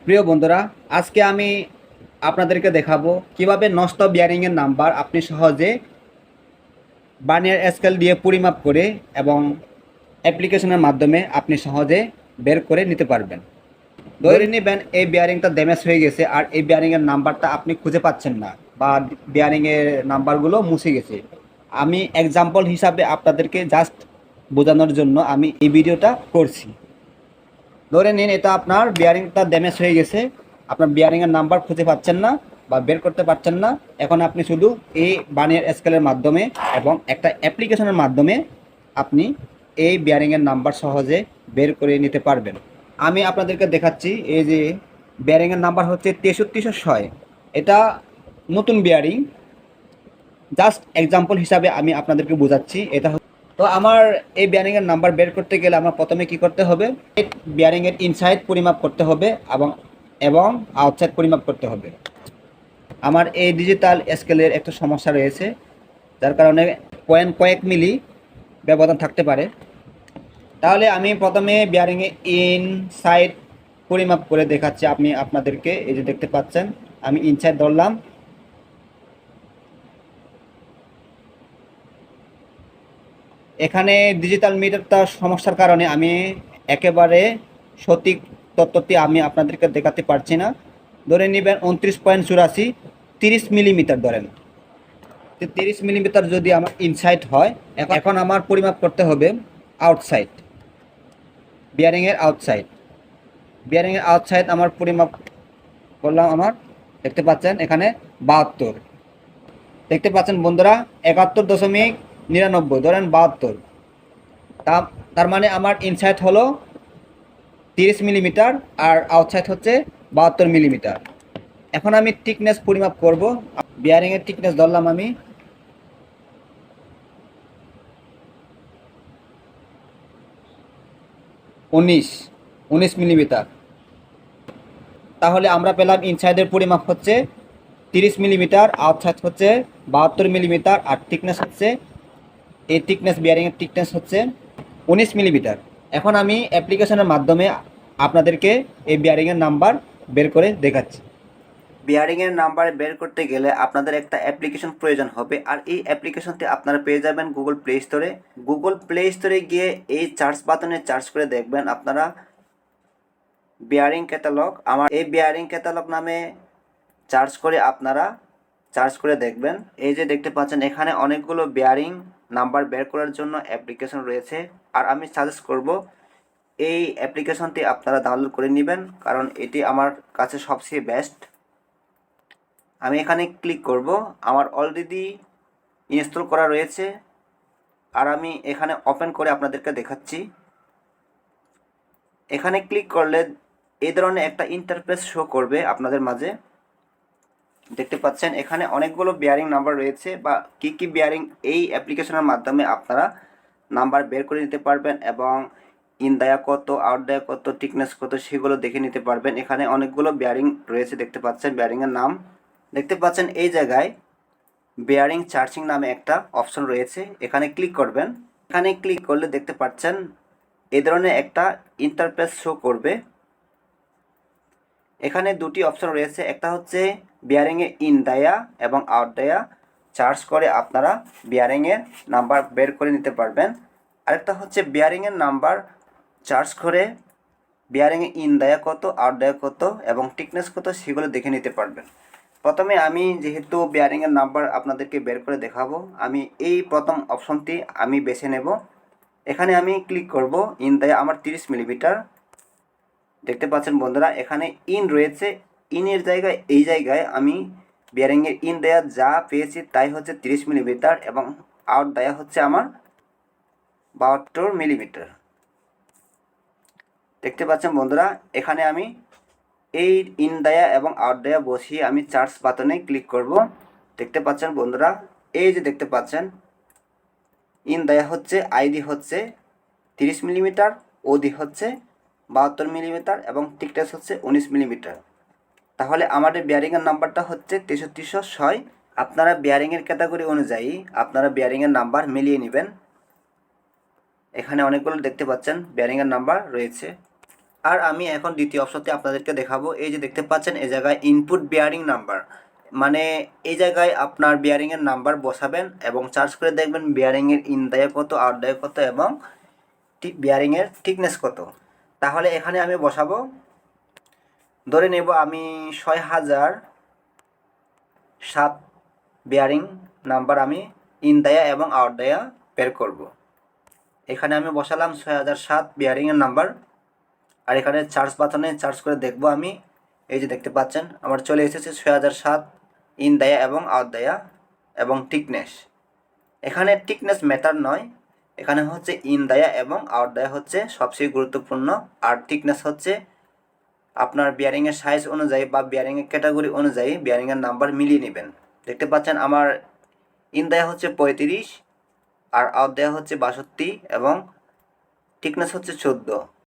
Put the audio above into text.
প্রিয় বন্ধুরা, আজকে আমি আপনাদেরকে দেখাবো কিভাবে নষ্ট বিয়ারিংয়ের নাম্বার আপনি সহজে বার্নিয়ার স্কেল দিয়ে পরিমাপ করে এবং অ্যাপ্লিকেশনের মাধ্যমে আপনি সহজে বের করে নিতে পারবেন। ধরে নেবেন এই বিয়ারিংটা ড্যামেজ হয়ে গেছে আর এই বিয়ারিংয়ের নাম্বারটা আপনি খুঁজে পাচ্ছেন না বা বিয়ারিংয়ের নাম্বারগুলো মুছে গেছে। আমি এক্সাম্পল হিসাবে আপনাদেরকে জাস্ট বোঝানোর জন্য আমি এই ভিডিওটা করছি। ধরে নিন এটা আপনার বিয়ারিংটা ড্যামেজ হয়ে গেছে, আপনার বিয়ারিংয়ের নাম্বার খুঁজে পাচ্ছেন না বা বের করতে পারছেন না। এখন আপনি শুধু এই বার্নিয়ার স্কেলের মাধ্যমে এবং একটা অ্যাপ্লিকেশনের মাধ্যমে আপনি এই বিয়ারিংয়ের নাম্বার সহজে বের করে নিতে পারবেন। আমি আপনাদেরকে দেখাচ্ছি, এই যে বিয়ারিংয়ের নাম্বার হচ্ছে 6306। এটা নতুন বিয়ারিং, জাস্ট এক্সাম্পল হিসাবে আমি আপনাদেরকে বোঝাচ্ছি। এটা তো আমার এই বিয়ারিংয়ের নাম্বার বের করতে গেলে আমার প্রথমে কি করতে হবে, বিয়ারিংয়ের ইনসাইড পরিমাপ করতে হবে এবং এবং আউটসাইড পরিমাপ করতে হবে। আমার এই ডিজিটাল স্কেলের একটা সমস্যা রয়েছে, যার কারণে পয়েন্ট কয়েক মিলি ব্যবধান থাকতে পারে। তাহলে আমি প্রথমে বিয়ারিংয়ে ইনসাইড পরিমাপ করে দেখাচ্ছি আমি আপনাদেরকে। এই যে দেখতে পাচ্ছেন, আমি ইনসাইড ধরলাম। এখানে ডিজিটাল মিটারটার সমস্যার কারণে আমি একেবারে সঠিক তথ্যটি আমি আপনাদেরকে দেখাতে পারছি না। ধরে নেবেন 29.84, 30 মিলিমিটার ধরেন। 30 মিলিমিটার যদি আমার ইনসাইড হয়, এখন আমার পরিমাপ করতে হবে আউটসাইড, বিয়ারিংয়ের আউটসাইড। বিয়ারিংয়ের আউটসাইড আমার পরিমাপ করলাম, আমার দেখতে পাচ্ছেন এখানে 72। দেখতে পাচ্ছেন বন্ধুরা, 71.99 ধরেন 72। তার মানে আমার ইনসাইড হলো 30 মিলিমিটার আর আউটসাইড হচ্ছে 72 মিলিমিটার। এখন আমি থিকনেস পরিমাপ করব। বিয়ারিংয়ের থিকনেস ধরলাম আমি 19 মিলিমিটার। তাহলে আমরা পেলাম ইনসাইডের পরিমাপ হচ্ছে 30 মিলিমিটার, আউটসাইড হচ্ছে 72 মিলিমিটার, আর থিকনেস হচ্ছে, এই থিকনেস বিয়ারিংয়ের থিকনেস হচ্ছে 19 মিলিমিটার। এখন আমি অ্যাপ্লিকেশনের মাধ্যমে আপনাদেরকে এই বিয়ারিংয়ের নাম্বার বের করে দেখাচ্ছি। বিয়ারিংয়ের নাম্বার বের করতে গেলে আপনাদের একটা অ্যাপ্লিকেশন প্রয়োজন হবে, আর এই অ্যাপ্লিকেশনটি আপনারা পেয়ে যাবেন গুগল প্লে স্টোরে। গুগল প্লে স্টোরে গিয়ে এই সার্চ বাটনে সার্চ করে দেখবেন আপনারা বিয়ারিং ক্যাটালগ। আমার এই বিয়ারিং ক্যাটালগ নামে সার্চ করে দেখবেন। এই যে দেখতে পাচ্ছেন এখানে অনেকগুলো বিয়ারিং নাম্বার বের করার জন্য অ্যাপ্লিকেশন রয়েছে, আর আমি সাজেস্ট করব এই অ্যাপ্লিকেশনটি আপনারা ডাউনলোড করে নেবেন, কারণ এটি আমার কাছে সবচেয়ে বেস্ট। আমি এখানে ক্লিক করব, আমার অলরেডি ইনস্টল করা রয়েছে, আর আমি এখানে ওপেন করে আপনাদেরকে দেখাচ্ছি। এখানে ক্লিক করলে এই ধরনের একটা ইন্টারফেস শো করবে আপনাদের মাঝে। দেখতে পাচ্ছেন এখানে অনেকগুলো বিয়ারিং নাম্বার রয়েছে, বা কী বিয়ারিং এই অ্যাপ্লিকেশনের মাধ্যমে আপনারা নাম্বার বের করে নিতে পারবেন এবং ইন দেয়া কত, আউট দেয়া কত, থিকনেস কত, সেগুলো দেখে নিতে পারবেন। এখানে অনেকগুলো বিয়ারিং রয়েছে, দেখতে পাচ্ছেন বিয়ারিংয়ের নাম। দেখতে পাচ্ছেন এই জায়গায় বিয়ারিং চার্জিং নামে একটা অপশন রয়েছে, এখানে ক্লিক করবেন। এখানে ক্লিক করলে দেখতে পাচ্ছেন এই ধরনের একটা ইন্টারফেস শো করবে। এখানে দুটি অপশন রয়েছে, একটা হচ্ছে বিয়ারিংয়ে ইন দেয়া এবং আউট দেয়া চার্জ করে আপনারা বিয়ারিংয়ের নাম্বার বের করে নিতে পারবেন। আরেকটা হচ্ছে বিয়ারিংয়ের নাম্বার চার্জ করে বিয়ারিংয়ে ইন দেয়া কত, আউট দেয়া কত এবং থিকনেস কত, সেগুলো দেখে নিতে পারবেন। প্রথমে আমি যেহেতু বিয়ারিংয়ের নাম্বার আপনাদেরকে বের করে দেখাবো, আমি এই প্রথম অপশনটি আমি বেছে নেব। এখানে আমি ক্লিক করব, ইন দেয়া আমার 30 মিলিমিটার। দেখতে পাচ্ছেন বন্ধুরা এখানে ইন রয়েছে, ইনের জায়গায় এই জায়গায় আমি বিয়ারিংয়ের ইন দেয়া যা পেয়েছি তাই হচ্ছে 30 মিলিমিটার এবং আউট দেয়া হচ্ছে আমার 72 মিলিমিটার। দেখতে পাচ্ছেন বন্ধুরা এখানে আমি এই ইন দেয়া এবং আউট দেয়া বসিয়ে আমি চার্জ বাটনে ক্লিক করব। দেখতে পাচ্ছেন বন্ধুরা, এই যে দেখতে পাচ্ছেন ইন দেয়া হচ্ছে, আইডি হচ্ছে 30 মিলিমিটার, ওডি হচ্ছে 72 মিলিমিটার এবং থিকনেস হচ্ছে 19 মিলিমিটার। তাহলে আমাদের বিয়ারিংয়ের নাম্বারটা হচ্ছে 6306। আপনারা বিয়ারিংয়ের ক্যাটাগরি অনুযায়ী আপনারা বিয়ারিংয়ের নাম্বার মিলিয়ে নেবেন। এখানে অনেকগুলো দেখতে পাচ্ছেন বিয়ারিংয়ের নাম্বার রয়েছে। আর আমি এখন দ্বিতীয় অপশনটি আপনাদেরকে দেখাবো। এই যে দেখতে পাচ্ছেন এই জায়গায় ইনপুট বিয়ারিং নাম্বার, মানে এই জায়গায় আপনার বিয়ারিংয়ের নাম্বার বসাবেন এবং চার্জ করে দেখবেন বিয়ারিংয়ের ইন দেয় কত, আউট দেয় কত এবং বিয়ারিংয়ের থিকনেস কত। তাহলে এখানে আমি বসাবো, ধরে নেব আমি 6007 বিয়ারিং নাম্বার আমি ইন দেয়া এবং আউট দেয়া বের করব। এখানে আমি বসালাম 6007 বিয়ারিংয়ের নাম্বার, আর এখানে চার্জ বাটনে চার্জ করে দেখব আমি। এই যে দেখতে পাচ্ছেন আমার চলে এসেছে 6007 ইন দেয়া এবং আউট দেয়া এবং থিকনেস। এখানে থিকনেস ম্যাটার নয়, এখানে হচ্ছে ইন দেয়া এবং আউট দেয়া হচ্ছে সবচেয়ে গুরুত্বপূর্ণ, আর থিকনেস হচ্ছে আপনার বিয়ারিংয়ের সাইজ অনুযায়ী বা বিয়ারিংয়ের ক্যাটাগরি অনুযায়ী বিয়ারিংয়ের নাম্বার মিলিয়ে নেবেন। দেখতে পাচ্ছেন আমার ইন দেয়া হচ্ছে 35 আর আউট দেয়া হচ্ছে 62 এবং থিকনেস হচ্ছে 14।